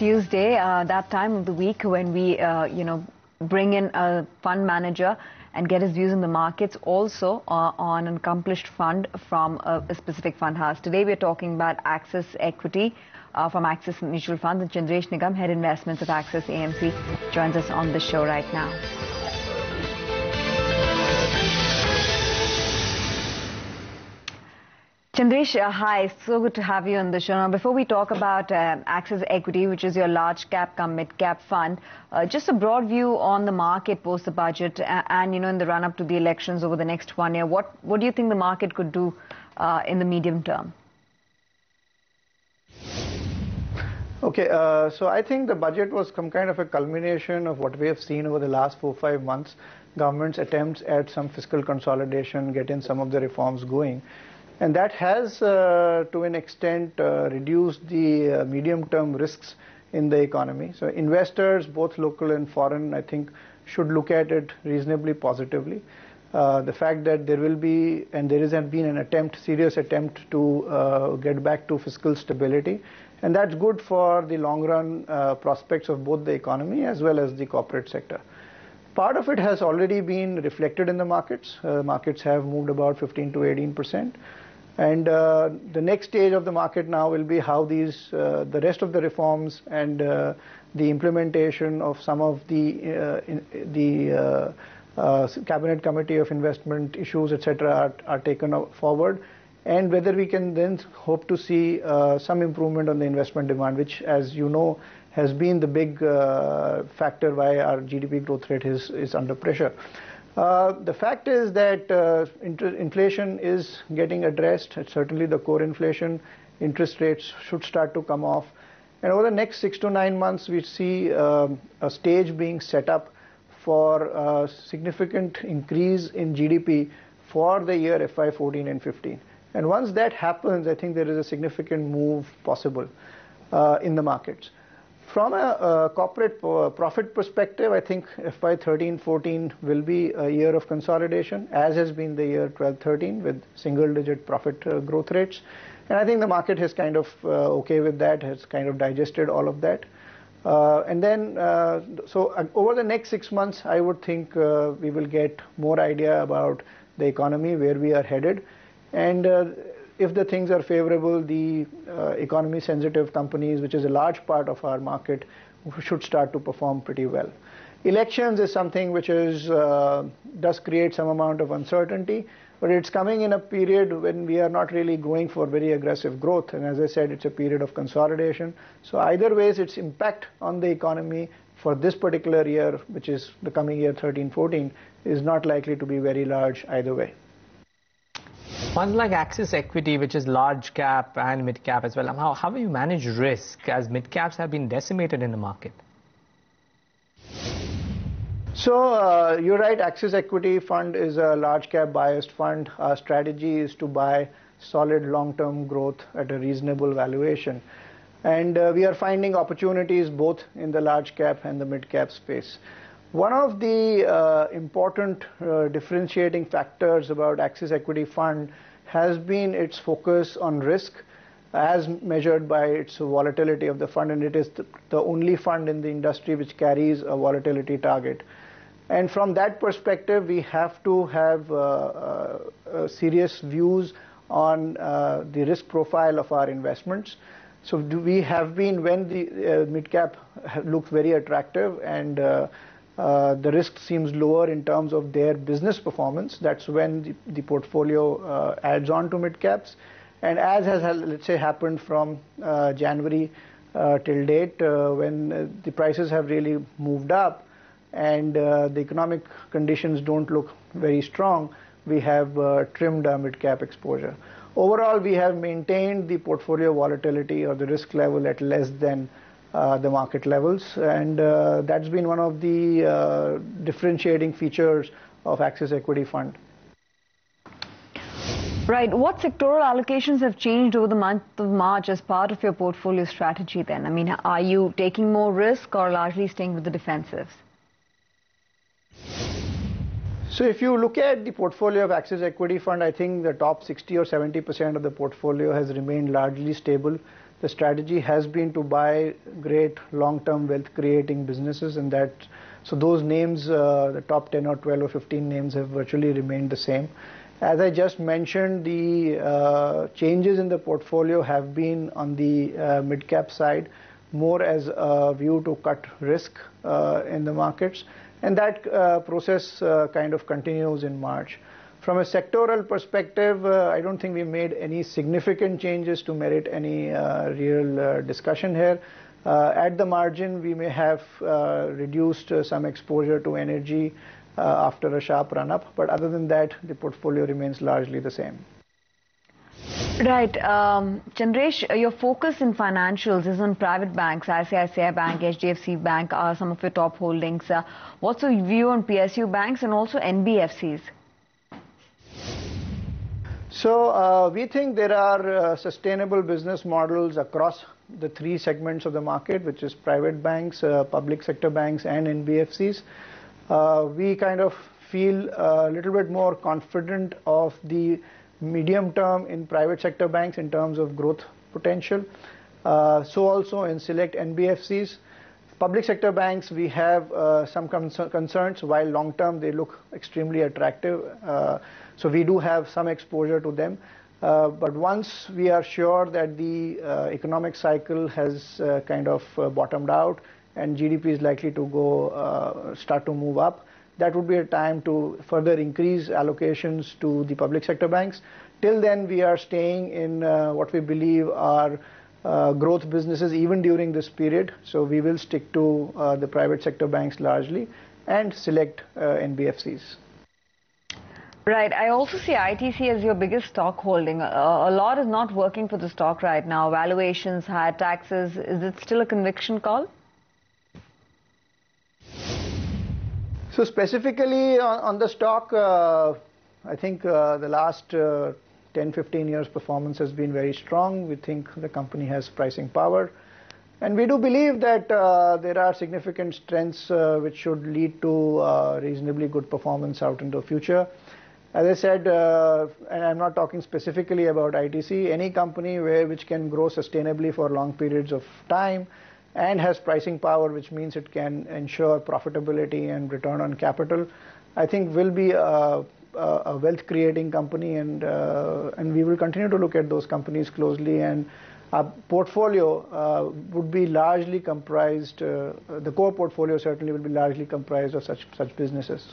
Tuesday, that time of the week when we, bring in a fund manager and get his views on the markets, also on an accomplished fund from a specific fund house. Today, we're talking about Axis Equity from Axis Mutual Funds, and Chandresh Nigam, Head Investments of Axis AMC, joins us on the show right now. Chandresh, hi. So good to have you on the show. Now, before we talk about Axis Equity, which is your large cap come mid cap fund, just a broad view on the market post the budget and in the run up to the elections over the next 1 year. What do you think the market could do in the medium term? Okay, so I think the budget was some kind of a culmination of what we have seen over the last 4 or 5 months. Government's attempts at some fiscal consolidation, getting some of the reforms going. And that has, to an extent, reduced the medium-term risks in the economy. So investors, both local and foreign, I think, should look at it reasonably positively. The fact that there will be, and there has been an attempt, serious attempt to get back to fiscal stability. And that's good for the long-run prospects of both the economy as well as the corporate sector. Part of it has already been reflected in the markets. Markets have moved about 15 to 18%. And the next stage of the market now will be how these, the rest of the reforms and the implementation of some of the Cabinet Committee of Investment issues, etc., are taken forward, and whether we can then hope to see some improvement on the investment demand, which, as you know, has been the big factor why our GDP growth rate is under pressure. The fact is that inflation is getting addressed. Certainly the core inflation, interest rates should start to come off. And over the next 6 to 9 months, we see a stage being set up for a significant increase in GDP for the year FY14 and 15. And once that happens, I think there is a significant move possible in the markets. From a corporate profit perspective, I think FY13-14 will be a year of consolidation, as has been the year 12-13 with single-digit profit growth rates. And I think the market has kind of okay with that, has kind of digested all of that. And then, over the next 6 months, I would think we will get more idea about the economy, where we are headed. And if the things are favorable, the economy-sensitive companies, which is a large part of our market, should start to perform pretty well. Elections is something which does create some amount of uncertainty, but it's coming in a period when we are not really going for very aggressive growth. And as I said, it's a period of consolidation. So either ways, its impact on the economy for this particular year, which is the coming year 13-14, is not likely to be very large either way. Funds like Axis Equity, which is large cap and mid cap as well, how will you manage risk as mid caps have been decimated in the market? So you're right, Axis Equity Fund is a large cap biased fund. Our strategy is to buy solid long-term growth at a reasonable valuation. And we are finding opportunities both in the large cap and the mid cap space. One of the important differentiating factors about Axis Equity Fund has been its focus on risk as measured by its volatility of the fund, and it is the only fund in the industry which carries a volatility target. And from that perspective, we have to have serious views on the risk profile of our investments. So we have been, when the mid-cap looked very attractive and the risk seems lower in terms of their business performance, that's when the portfolio adds on to mid-caps. And as has, let's say, happened from January till date, when the prices have really moved up and the economic conditions don't look very strong, we have trimmed our mid-cap exposure. Overall, we have maintained the portfolio volatility or the risk level at less than the market levels, and that's been one of the differentiating features of Axis Equity Fund. Right. What sectoral allocations have changed over the month of March as part of your portfolio strategy then? I mean, are you taking more risk or largely staying with the defensives? So if you look at the portfolio of Axis Equity Fund, I think the top 60 or 70% of the portfolio has remained largely stable. the strategy has been to buy great long-term wealth-creating businesses, and so those names, the top 10 or 12 or 15 names, have virtually remained the same. As I just mentioned, the changes in the portfolio have been on the mid-cap side, more as a view to cut risk in the markets, and that process kind of continues in March. From a sectoral perspective, I don't think we made any significant changes to merit any real discussion here. At the margin, we may have reduced some exposure to energy after a sharp run-up, but other than that, the portfolio remains largely the same. Right. Chandresh, your focus in financials is on private banks. ICICI Bank, HDFC Bank are some of your top holdings. What's your view on PSU banks and also NBFCs? So we think there are sustainable business models across the three segments of the market, which is private banks, public sector banks, and NBFCs. We kind of feel a little bit more confident of the medium term in private sector banks in terms of growth potential. So also in select NBFCs. Public sector banks, we have some concerns, while long term they look extremely attractive. So we do have some exposure to them. But once we are sure that the economic cycle has kind of bottomed out and GDP is likely to start to move up, that would be a time to further increase allocations to the public sector banks. Till then, we are staying in what we believe are growth businesses even during this period. So we will stick to the private sector banks largely and select NBFCs. Right. I also see ITC as your biggest stock holding. A lot is not working for the stock right now. Valuations, higher taxes. Is it still a conviction call? So specifically on the stock, I think the last 10-15 years performance has been very strong. We think the company has pricing power. And we do believe that there are significant strengths which should lead to reasonably good performance out in the future. As I said, and I'm not talking specifically about ITC, any company which can grow sustainably for long periods of time and has pricing power, which means it can ensure profitability and return on capital, I think will be a wealth-creating company, and we will continue to look at those companies closely. And our portfolio would be largely comprised, the core portfolio certainly will be largely comprised of such businesses.